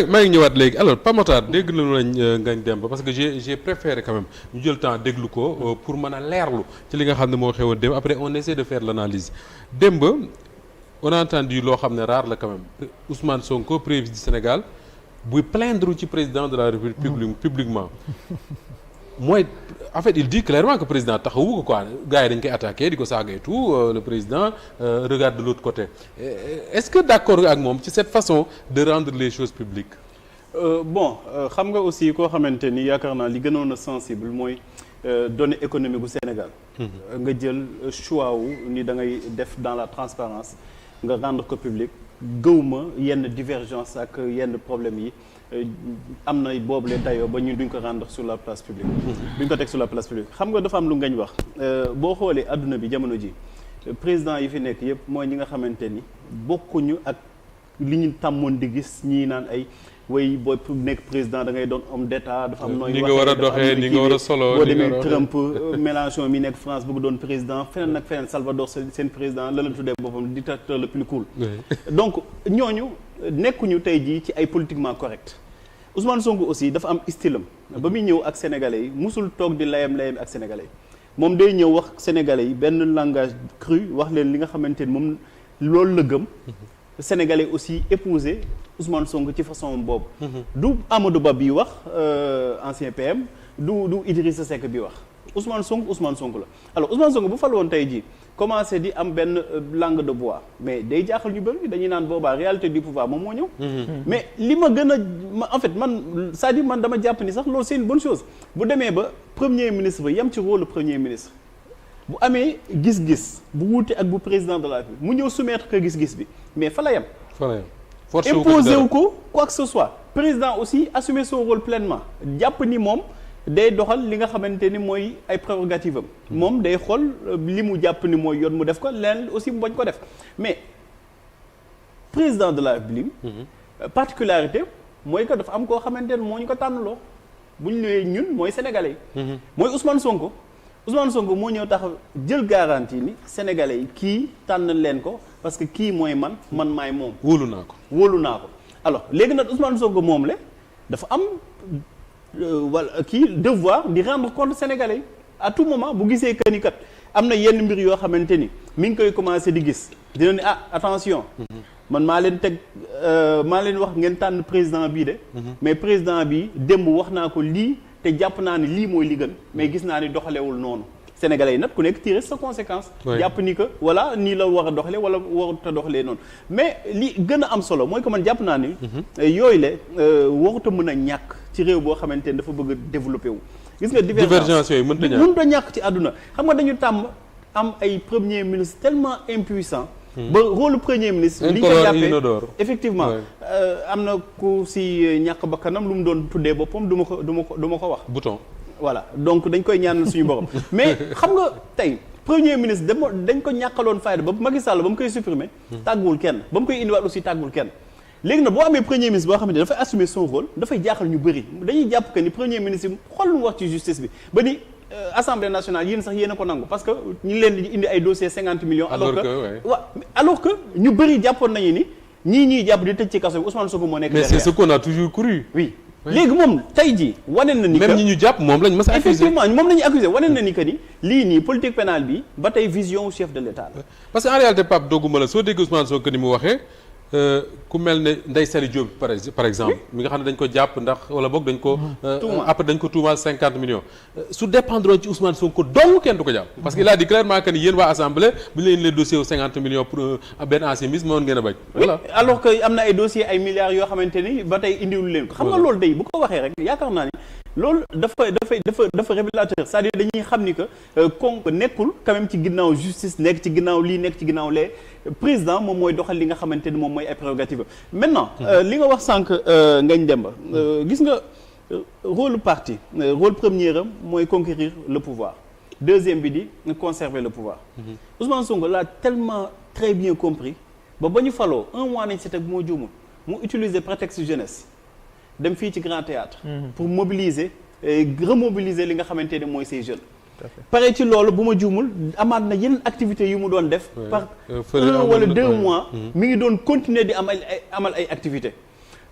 maa ngi ñëwaat léegi alors Pape Makhtar dégg nañu lañ Ngagne Demba parce que j'ai préféré quand même ñu jël temps déglu ko pour mën a leerlu ci li nga xam ne moo xewoon démb après on essaie de faire l'analyse démb on a entendu loo xam ne rare la quand même Ousmane Sonko premier ministre du Sénégal buy plaindre ci président de la République publiquement mooy en fait il dit clairement que président taxawu ko quoi gars yi dañ koy attaqué di ko saaga et tout le président regarde de l'autre côté est-ce que d'accord ak moom ci cette façon de rendre les choses publiques xam nga aussi koo xamante ni yaakaar naa li gënoon a sensible mooy données économiques bu Sénégal nga jël choix wu ni da ngay def dans la transparence nga rendre ko public gëwma yenn divergence ak yenn problème yi am na boobule dayoo ba ñu duñ ko rendre sur la place publique duñ ko teg sur la place publique xam nga dafa am lu ngañ wax boo xoolee adduna bi jamono ji président yi fi nekk yëpp mooy ñi nga xamante ni bokkuñu ak li ñu tàmmoon di gis ñii naan ay way booy nekk président da ngay doon homme d'état dafa am nooy ni nga war a doxee ni nga war a solo boo demee Trump Mélenchon mi nekk France bëgg doon président feneen nag feneen Salvador seen président la tuddee boppam dictateur le plus cool donc ñooñu nekkuñu tey jii ci ay politiquement correct Ousmane Sonko aussi dafa am stylam ba muy ñëw ak sénégalais yi musul toog di layam ak sénégalais yi moom day ñëw wax sénégalais yi benn langage cru wax leen li nga xamante ni moom loolu la gëm sénégalais aussi épousé Ousmane Sonko ci façon boobu du Amadou Ba bi wax ancien PM du Idrissa Seck bi wax Ousmane Sonko la alors Ousmane Sonko bu fal woon tey jii commencé di am benn langue de bois mais day jaaxal ñu bëri dañuy naan boobaa réalité du pouvoir moom moo ñëw mais li ma gën a en fait man c'est-à-dire man dama jàpp ni sax loolu c'est une bonne chose bu demee ba premier ministre ba yem ci rôle premier ministre bu amee gis-gis bu wuute ak bu président de la République mu ñëw soumettre que gis-gis bi mais fa la yem imposé wu ko quoi que ce soit président aussi assumer son rôle pleinement jàpp ni moom day doxal li nga xamante ni mooy ay prérogative am moom day xool li mu jàpp ni mooy yoon mu def ko leneen aussi mu bañ ko def mais président de la République particularité mooy que dafa am koo xamante ne moo ñu ko tànnaloo bu ñu nee ñun mooy sénégalais yi mooy Ousmane Sonko moo ñëw tax jël garantie ni sénégalais yi kii tànn leen ko parce que kii mooy man maay moom wóolu naa ko alors léegi nag Ousmane Sonko moom la dafa am wala kii devoir di rendre compte sénégalais yi à tout moment bu gisee que ni kat am na yenn mbir yoo xamante ni mi ngi koy commencer di gis dina ni attention man maa leen wax ngeen tànn président bii de mais président bi démb wax naa ko lii te jàpp naa ni lii mooy li gën mais gis naa ni doxalewul noonu sénégalais yi nag ku nekk tirer sa conséquence jàpp ni que voilà nii la war a doxale wala warut a doxalee noonu mais li gën a am solo mooy que man jàpp naa ni yooyu le warut a mën a ñàkk ci réew boo xamante ne dafa bëgg a développé wu gis nga divergence yooyu mënut a ñàkk ci àdduna xam nga dañu tàmm am ay premier ministre tellement impuissant ba rôle premier ministre li ñu ko jàppee effectivement am na ku si ñàkk bakkanam lu mu doon tuddee boppam du ma ko wax bouton voilà donc dañ koy ñaanal suñu borom mais xam nga tey premier ministre dañ ko ñàkkaloon fayda ba Macky Sall ba mu koy supprimer tàgguwul kenn ba mu koy indiwaat aussi tàgguwul kenn léegi nag boo amee premier ministre boo xamante ne dafay assumer son rôle dafay jaaxal ñu bëri dañuy jàpp que ni premier ministre yi xool lu mu wax ci justice bi ba ni assemblée nationale yéen sax yéen a ko nangu parce que ñu ngi leen di indi ay dossiers 50 millions alors que ñu bëri jàppoon nañu ni ñii jàpp di tëj ci kaso bi Ousmane Sonko moo nekk mais c'est ce qu'on a toujours cru léegi moom tey jii wane na ni que même ñi ñu jàpp moom lañ mës a accusé effectivement moom la ñu accusé wane na ni que ni lii nii politique pénale bi ba tey vision au chef de l'État la parce que en réalité Pape dogguma la soo déggee Ousmane Sonko ni mu waxee ku mel ne Ndeye Saly Diop par exemple mi nga xam ne dañ ko jàpp ndax wala boog dañ ko après dañ ko tuumaal 50 millions su dépendre ci Ousmane Sonko dong kenn du ko jàpp parce que il a dit clairement que ni yéen waa assemblée bu ñu leen les dossiers 50 millions pour benn ancien ministre moon ngeen a bañ voilà alors que am na ay dossiers ay milliards yoo xamante ni ba tey indiwul leen ko xam nga loolu day bu ko waxee rek yaakaar naa ni loolu dafa révélateur c'est-à-dire dañuy xam ni que kon nekkul quand même ci ginnaaw justice nekk ci ginnaaw lii nekk ci ginnaaw lee président moom mooy doxal li nga xamante ni moom mooy ay prérogatives maintenant li nga wax sànq Ngagne Demba gis nga rôle parti rôle premier am mooy conquérir le pouvoir deuxième bi di conserver le pouvoir Ousmane Sonko l'a tellement très bien compris ba ñu faloo un mois nañ si teg moo juumul mu utiliser prétexte jeunesse dem fii ci Grand Théâtre pour mobiliser remobiliser li nga xamante ne mooy ces jeunes pare ci loolu bu ma juumul amaat na yeneen activités yu mu doon def par 1 wala 2 mois mi ngi doon continuer di amal ay activités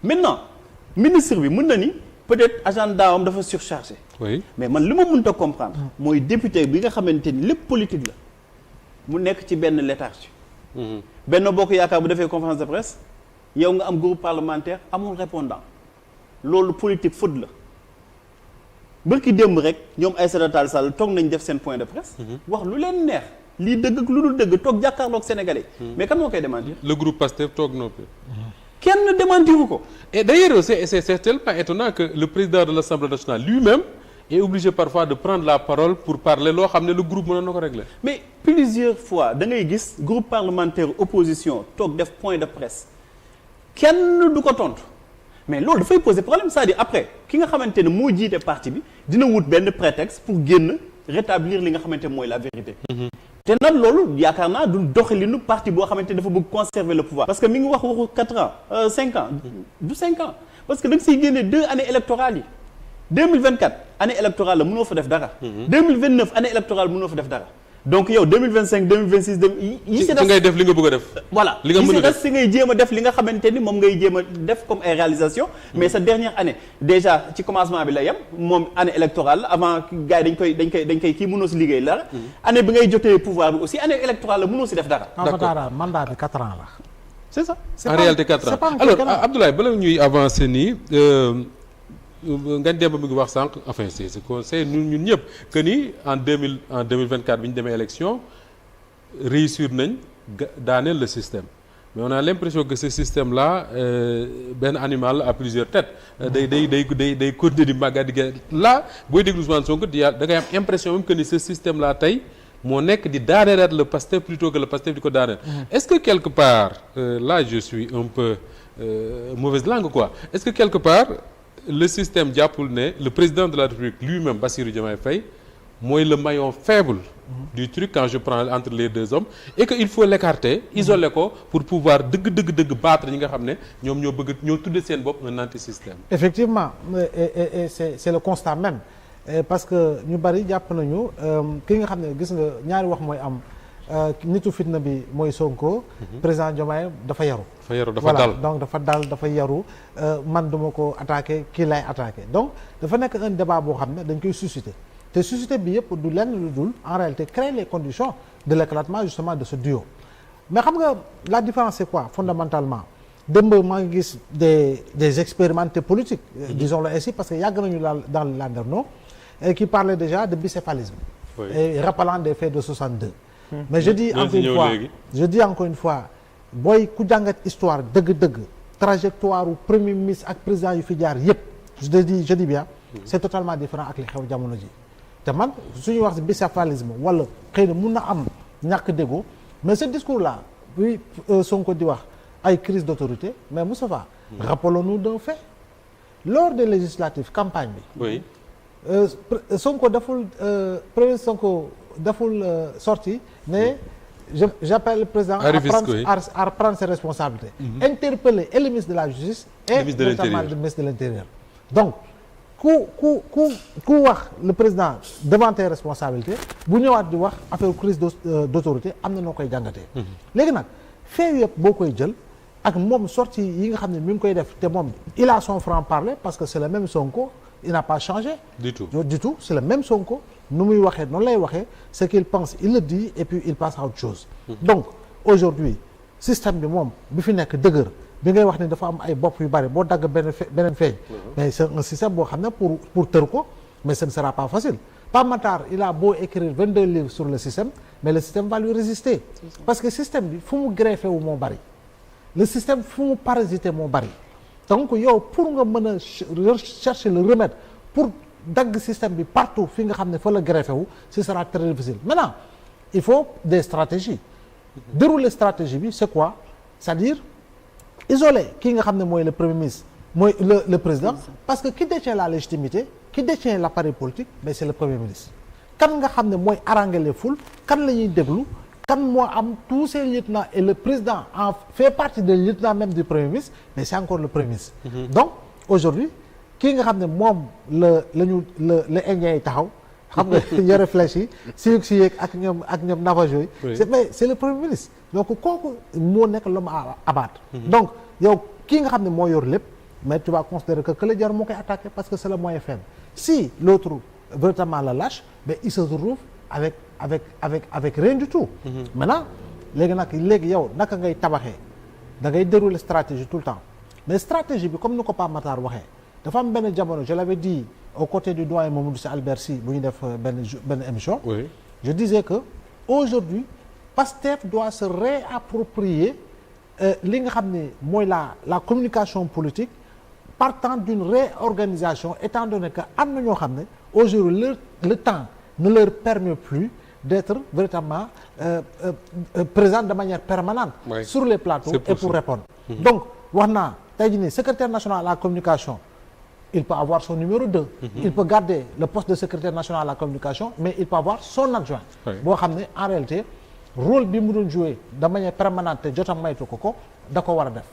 maintenant ministre bi mën na ni peut-être agenda am dafa surchargé. oui mais man li ma mënta comprendre. mooy député bi nga xamante ni lépp politique la mu nekk ci benn léthargie. Benno Bokk Yaakaar bu defee conférence de presse yow nga am groupe parlementaire amul répondant loolu politique faute la. bërki démb rek ñoom Aïssata Tall Sall toog nañ def seen point de presse. wax lu leen neex lii dëgg ak lu dul dëgg toog jàkkaarloog sénégalais. mais kan moo koy démentir. le groupe Pastef toog noppi. kenn démentiru ko. et d'ailleurs c'est tellement étonnant que le président de l'Assemblée nationale lui-même est obligé parfois de prendre la parole pour parler loo xam ne le groupe mënoon na ko régler. mais plusieurs fois da ngay gis groupe parlementaire opposition toog def point de presse kenn du ko tontu. mais loolu dafay poser problème c'est-à-dire après ki nga xamante ne moo jiite parti bi dina wut benn prétexte pour génn rétablir li nga xamante ne mooy la vérité. te nag loolu yaakaar naa du doxalinu parti boo xamante dafa bëgg conserver le pouvoir. parce que mi ngi wax waxu 4 ans 5 ans du 5 ans parce que da nga siy génne 2 années électorales yi 2024 année électorale la mënoo fa def dara. 2029 année électorale mënoo fa def dara. donc yow 2025 2026 yi si ngay def li nga bëgg a def. voilà li nga mën a def si ngay jéem a def li nga xamante ni moom ngay jéem a def comme ay réalisation mais sa dernière année déjà ci commencement bi la yem moom année électorale la avant gars yi dañ koy kii mënoo si liggéey dara. année bi ngay jotee pouvoir bi aussi année électorale la mënoo si def dara. d'accord mandat bi 4 ans la. c'est ça. en réalité 4 ans alors Abdoulaye bala ñuy avancer nii. Ngagne Demba mi ngi wax sànq enfin c'est conseil ñun ñëpp que ni en 2024 bi ñu demee élection réussir nañ daaneel le système mais on a l'impression que ce système là benn animal à plusieurs têtes. day continuer di màggat di gën là booy déglu Ousmane Sonko da ngay am impression même que ni ce système là tey moo nekk di daaneelaat le Pastef plutôt que le Pastef di ko daaneel. est-ce que quelque part là je suis un peu mauvaise langue quoi est-ce que quelque part. le système jàppul ne le président de la République lui-même Bassirou Diomaye Faye mooy le maillon faible du truc quand je prends entre les deux hommes et que il faut l'écarter isoler ko pour pouvoir dëgg battre ñi nga xam ne ñoom ñoo tudde seen bopp un anti-système. effectivement et c'est le constat même parce que ñu bari jàpp nañu ki nga xam ne gis nga ñaari wax mooy am nitu fitna bi mooy Sonko. président Diomaye dafa yaru. dafa dal donc dafa yaru man duma ko attaqué kii lay attaqué donc dafa nekk un débat boo xam ne dañ koy susciter te susciter bi yëpp du lenn lu dul en réalité créer les conditions de l'éclatement justement de ce duo mais xam nga la différence c'est quoi fondamentalement démb maa ngi gis des expérimentés politiques disons-le ainsi parce que yàgg nañu dans le landerneau et qui parlaient déjà de bicéphalisme et rappelant des faits de 62 mais je dis encore une fois booy ku jàngat histoire dëgg-dëgg trajectoire u premier ministre ak président yu fi jaar yépp je dis bien c'est totalement différent ak li xew jamono ji te man suñuy wax bicéphalisme wala xëy na mun na am ñàkk déggoo mais ce discours là bi Sonko di wax ay crise d'autorité mais Moustapha rappelons-nous d'un fait lors des législatives campagne bi Sonko deful premier Sonko deful sorti ne j'appelle le président à prendre ses responsabilités interpeller et le ministre de la justice et notamment le ministre de l'intérieur donc ku wax le président devant tes responsabilités bu ñëwaat di wax affaire crise d'autorité am na noo koy jàngatee léegi nag fee yëpp boo koy jël ak moom sorti yi nga xam ne mi ngi koy def te moom il a son franc-parler parce que c'est le même Sonko il n'a pas changé du tout c'est le même Sonko nu muy waxee noonu lay waxee ce qu'il pense il le dit et puis il passe à autre chose donc aujourd'hui système bi moom bi fi nekk dëgër bi ngay wax ni dafa am ay bopp yu bari boo dagg beneen feeñ mais c'est un système boo xam ne pour tër ko mais ce ne sera pas facile Pape Matar il a beau écrire 22 livres sur le système mais le système va lui résister parce que système bi fu mu greffé wu moo bari le système fu mu parasité moo bari donc yow pour nga mën a chercher le remède pour dagg système bi partout fi nga xam ne fa la greffé wu ce sera très difficile maintenant il faut des stratégies dérouler stratégie bi c'est quoi c'est-à-dire isoler ki nga xam ne mooy le premier ministre mooy le président parce que qui détient la légitimité qui détient l'appareil politique mais c'est le premier ministre kan nga xam ne mooy haranguer les foules kan la ñuy déglu kan moo am tous ces lieutenants et le président en fait partie des lieutenants même du premier ministre mais c'est encore le premier ministre donc aujourd'hui kii nga xam ne moom la Indien yi taxaw xam nga yore flèche yi si yeeg ak ñoom navajo yi mais c'est le premier ministre donc kooku moo nekk l'homme à abattre donc yow kii nga xam ne moo yor lépp mais tu vas considérer que le jar moo koy attaqué parce que c'est le moyen faible. Si l'autre véritablement le lâche, mais il se retrouve avec rien du tout. Maintenant léegi yow naka ngay tabaxee da ngay dérouler stratégie tout le temps mais stratégie bi comme ni ko Pape Matar waxee dafa am benn jamono je l'avais dit aux côtés du doyen Mamadou Sy Albert Sy bu ñu def benn émission. Oui. Je disais que aujourd'hui PASTEF doit se réapproprier li nga xam ne mooy la communication politique partant d'une réorganisation étant donné que am na ñoo xam ne aujourd'hui le temps ne leur permet plus d'être véritablement présent de manière permanente sur les plateaux et pour répondre. Donc wax naa tey jii nii secrétaire national à la communication il peut avoir son numéro 2. Il peut garder le poste de secrétaire national à la communication mais il peut avoir son adjoint boo xam ne en réalité rôle bi mu doon jouer de manière permanente te jotam maytu ko da ko war a def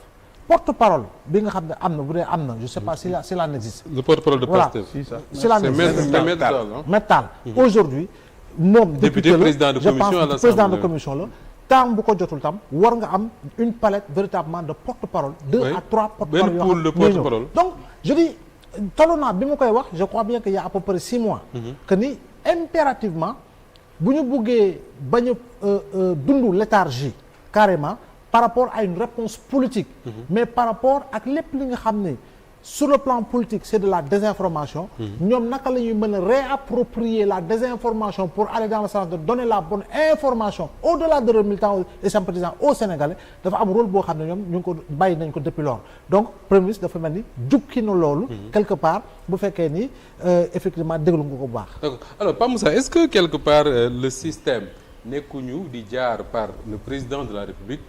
porte-parole bi nga xam ne am na bu dee am na je sais pas si la n'existe. Le porte-parole de PASTEF. Si la n'existe Maître aujourd'hui moom député la je pense président de commission la temps bu ko jotul tam war nga am une palette véritablement de porte-parole 2 à 3 porte-parole yoo xam donc je dis tollu bi ma koy wax je crois bien qu'il y a à peu près 6 mois que ni impérativement bu ñu buggee bañ a dund léthargie carrément par rapport à une réponse politique mais par rapport ak lépp li nga xam ne sur le plan politique c'est de la désinformation ñoom naka la ñuy mën a réapproprier la désinformation pour aller dans le sens de donner la bonne information au-delà de leurs militants et sympathisants aux Sénégalais dafa am rôle boo xam ne ñoom ñu ngi ko bàyyi nañ ko depuis lors donc Premier ministre dafa mel ni jukki na loolu quelque part bu fekkee ni effectivement déglu nga ko bu baax. D'accord. Alors Pape Moussa est-ce que quelque part le système nekkuñu di jaar par le président de la République